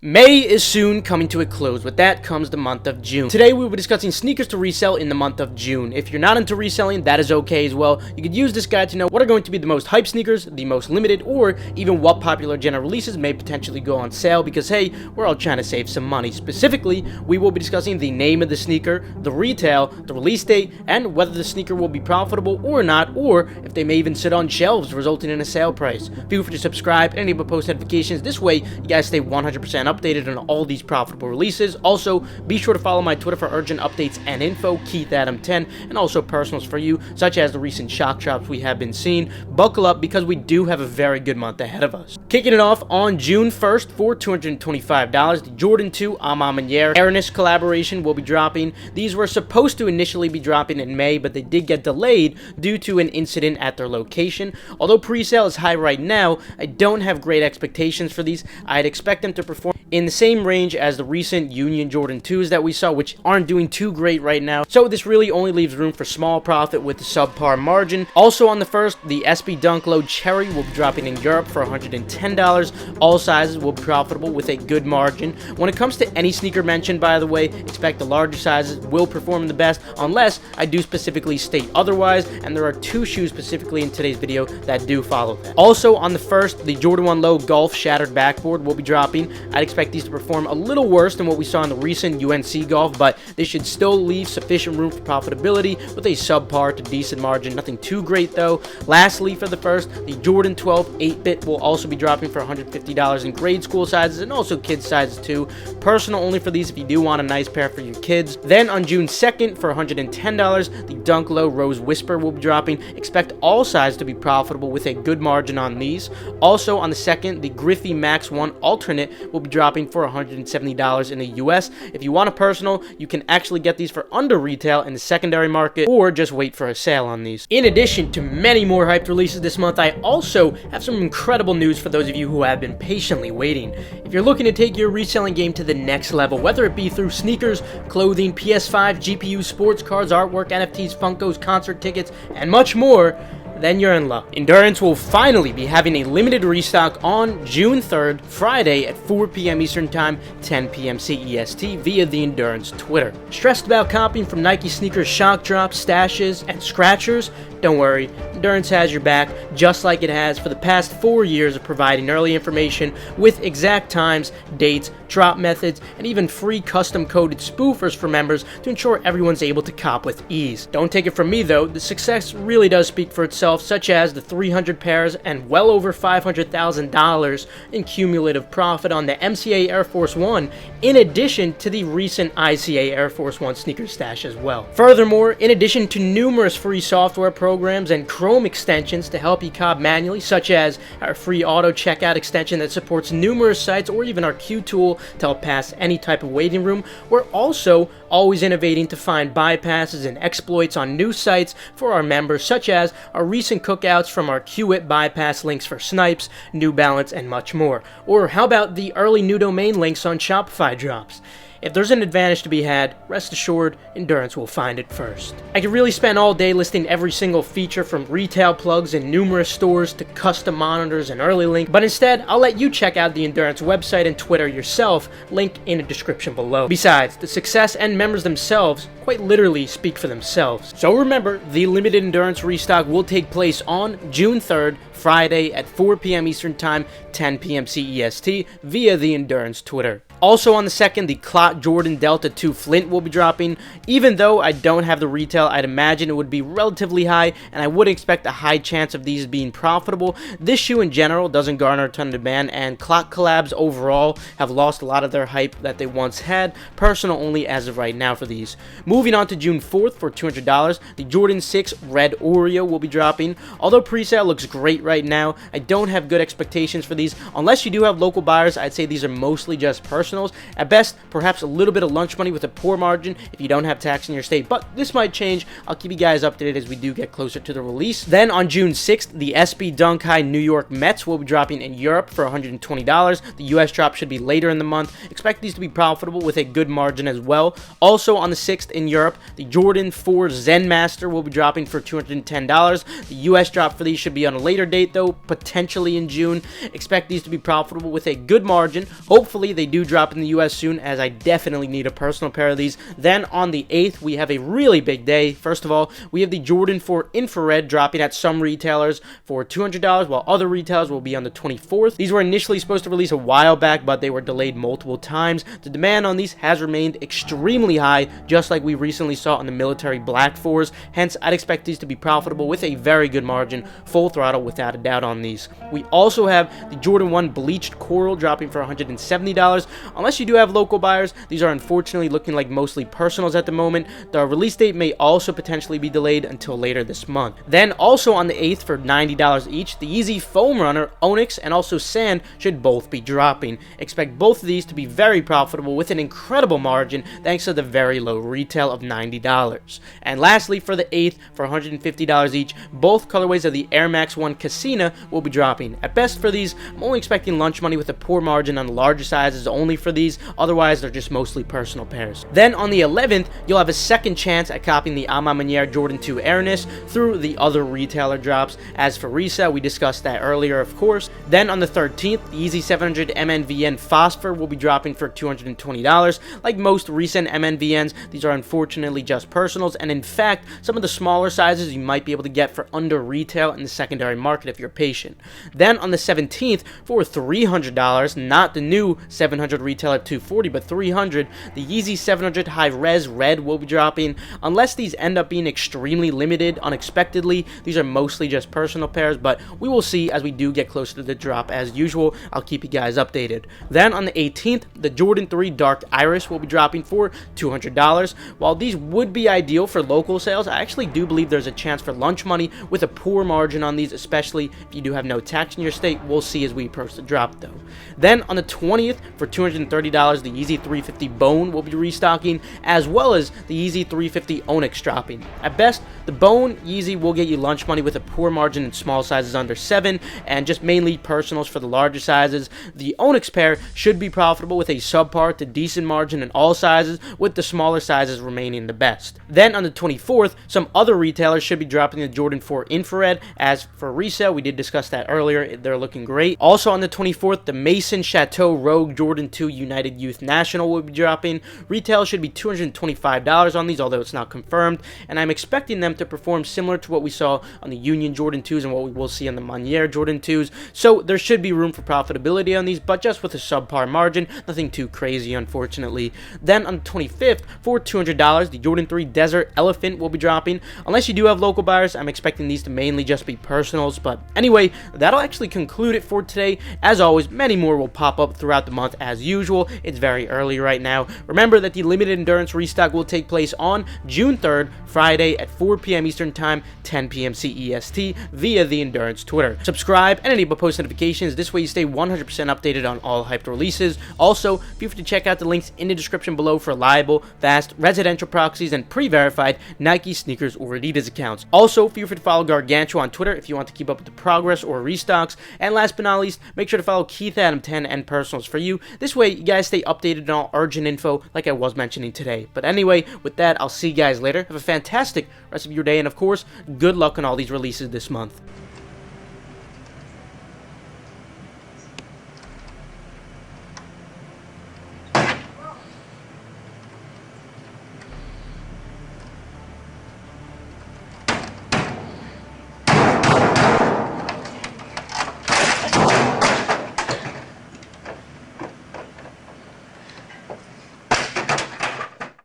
May is soon coming to a close. With that comes the month of June. Today we will be discussing sneakers to resell in the month of June. If you're not into reselling, that is okay as well. You could use this guide to know what are going to be the most hype sneakers, the most limited, or even what popular general releases may potentially go on sale because, hey, we're all trying to save some money. Specifically, we will be discussing the name of the sneaker, the retail, the release date, and whether the sneaker will be profitable or not, or if they may even sit on shelves resulting in a sale price. Feel free to subscribe and enable post notifications. This way, you guys stay 100% updated on all these profitable releases. Also, be sure to follow my Twitter for urgent updates and info, KeithAdam10, and also personals for you, such as the recent shock drops we have been seeing. Buckle up because we do have a very good month ahead of us. Kicking it off on June 1st for $225, the Jordan 2 A Ma Maniere Airness collaboration will be dropping. These were supposed to initially be dropping in May, but they did get delayed due to an incident at their location. Although pre-sale is high right now, I don't have great expectations for these. I'd expect them to perform in the same range as the recent Union Jordan 2s that we saw, which aren't doing too great right now. So this really only leaves room for small profit with the subpar margin. Also on the 1st, the SB Dunk Low Cherry will be dropping in Europe for $110. All sizes will be profitable with a good margin. When it comes to any sneaker mentioned, by the way, expect the larger sizes will perform the best unless I do specifically state otherwise, and there are two shoes specifically in today's video that do follow that. Also on the 1st, the Jordan 1 Low Golf Shattered Backboard will be dropping. I'd expect these to perform a little worse than what we saw in the recent UNC Golf, but they should still leave sufficient room for profitability with a subpar to decent margin. Nothing too great though. Lastly, for the 1st, the Jordan 12 8-bit will also be dropping for $150 in grade school sizes and also kids sizes too. Personal only for these if you do want a nice pair for your kids. Then on June 2nd for $110, the Dunk Low Rose Whisper will be dropping. Expect all sizes to be profitable with a good margin on these. Also on the 2nd, the Griffey Max 1 Alternate will be dropping for $170 in the US. If you want a personal, you can actually get these for under retail in the secondary market or just wait for a sale on these. In addition to many more hyped releases this month, I also have some incredible news for those of you who have been patiently waiting. If you're looking to take your reselling game to the next level, whether it be through sneakers, clothing, PS5, GPUs, sports cards, artwork, NFTs, Funkos, concert tickets, and much more, then you're in luck. Endurance will finally be having a limited restock on June 3rd, Friday at 4 p.m. Eastern Time, 10 p.m. CEST via the Endurance Twitter. Stressed about copying from Nike sneakers shock drops, stashes, and scratchers? Don't worry, Endurance has your back, just like it has for the past 4 years of providing early information with exact times, dates, drop methods, and even free custom-coded spoofers for members to ensure everyone's able to cop with ease. Don't take it from me though, the success really does speak for itself, such as the 300 pairs and well over $500,000 in cumulative profit on the MCA Air Force One, in addition to the recent ICA Air Force One sneaker stash as well. Furthermore, in addition to numerous free software programs and Chrome extensions to help you cop manually, such as our free auto checkout extension that supports numerous sites, or even our Q tool to help pass any type of waiting room, we're also always innovating to find bypasses and exploits on new sites for our members, such as our recent cookouts from our QIT bypass links for Snipes, New Balance, and much more. Or how about the early new domain links on Shopify drops? If there's an advantage to be had, rest assured, Endurance will find it first. I could really spend all day listing every single feature from retail plugs in numerous stores to custom monitors and early link, but instead, I'll let you check out the Endurance website and Twitter yourself, link in the description below. Besides, the success and members themselves quite literally speak for themselves. So remember, the limited Endurance restock will take place on June 3rd, Friday at 4 p.m. Eastern Time, 10 p.m. CEST via the Endurance Twitter. Also on the 2nd, the Clot Jordan Delta 2 Flint will be dropping. Even though I don't have the retail, I'd imagine it would be relatively high, and I would expect a high chance of these being profitable. This shoe in general doesn't garner a ton of demand, and Clot collabs overall have lost a lot of their hype that they once had. Personal only as of right now for these. Moving on to June 4th for $200, the Jordan 6 Red Oreo will be dropping. Although pre-sale looks great right now, I don't have good expectations for these. Unless you do have local buyers, I'd say these are mostly just personal personals. At best, perhaps a little bit of lunch money with a poor margin if you don't have tax in your state, but this might change. I'll keep you guys updated as we do get closer to the release. Then on June 6th, the SB Dunk High New York Mets will be dropping in Europe for $120. The US drop should be later in the month. Expect these to be profitable with a good margin as well. Also on the 6th in Europe, the Jordan 4 Zen Master will be dropping for $210. The US drop for these should be on a later date though, potentially in June. Expect these to be profitable with a good margin. Hopefully they do drop in the US soon, as I definitely need a personal pair of these. Then on the 8th, we have a really big day. First of all, we have the Jordan 4 Infrared dropping at some retailers for $200, while other retailers will be on the 24th. These were initially supposed to release a while back, but they were delayed multiple times. The demand on these has remained extremely high, just like we recently saw on the military Black 4s. Hence, I'd expect these to be profitable with a very good margin, full throttle without a doubt on these. We also have the Jordan 1 Bleached Coral dropping for $170. Unless you do have local buyers, these are unfortunately looking like mostly personals at the moment. The release date may also potentially be delayed until later this month. Then also on the 8th for $90 each, the Yeezy Foamrunner, Onyx, and also Sand should both be dropping. Expect both of these to be very profitable with an incredible margin thanks to the very low retail of $90. And lastly, for the 8th for $150 each, both colorways of the Air Max 1 Casino will be dropping. At best for these, I'm only expecting lunch money with a poor margin on the larger sizes only for these, otherwise they're just mostly personal pairs. Then on the 11th, you'll have a second chance at copying the A Ma Maniere Jordan 2 Airness through the other retailer drops. As for resale, we discussed that earlier, of course. Then on the 13th, the Yeezy 700 MNVN Phosphor will be dropping for $220. Like most recent MNVNs, these are unfortunately just personals, and in fact, some of the smaller sizes you might be able to get for under retail in the secondary market if you're patient. Then on the 17th, for $300, not the new 700 retail at $240, but $300, the Yeezy 700 High Res Red will be dropping. Unless these end up being extremely limited unexpectedly, these are mostly just personal pairs, but we will see as we do get closer to the drop. As usual, I'll keep you guys updated. Then on the 18th, the Jordan 3 Dark Iris will be dropping for $200. While these would be ideal for local sales, I actually do believe there's a chance for lunch money with a poor margin on these, especially if you do have no tax in your state. We'll see as we approach the drop though. Then on the 20th, for $230, the Yeezy 350 Bone will be restocking, as well as the Yeezy 350 Onyx dropping. At best, the Bone Yeezy will get you lunch money with a poor margin in small sizes under 7, and just mainly personals for the larger sizes. The Onyx pair should be profitable with a subpar to decent margin in all sizes, with the smaller sizes remaining the best. Then on the 24th, some other retailers should be dropping the Jordan 4 Infrared. As for resale, we did discuss that earlier, they're looking great. Also on the 24th, the Mason Chateau Rogue Jordan 2 United Youth National will be dropping. Retail should be $225 on these, although it's not confirmed, and I'm expecting them to perform similar to what we saw on the Union Jordan 2s and what we will see on the Maniere Jordan 2s, so there should be room for profitability on these, but just with a subpar margin, nothing too crazy unfortunately. Then on the 25th, for $200, the Jordan 3 Desert Elephant will be dropping. Unless you do have local buyers, I'm expecting these to mainly just be personals, but anyway, that'll actually conclude it for today. As always, many more will pop up throughout the month as usual. It's very early right now. Remember that the limited endurance restock will take place on June 3rd, Friday at 4 p.m. Eastern Time, 10 p.m. CEST via the Endurance Twitter. Subscribe and enable post notifications. This way you stay 100% updated on all hyped releases. Also, feel free to check out the links in the description below for reliable, fast, residential proxies and pre-verified Nike, sneakers, or Adidas accounts. Also, feel free to follow Gargantua on Twitter if you want to keep up with the progress or restocks. And last but not least, make sure to follow Keith Adam 10 and personals for you. This way you guys stay updated on all urgent info like I was mentioning today. But anyway, with that, I'll see you guys later. Have a fantastic rest of your day, and of course, good luck on all these releases this month.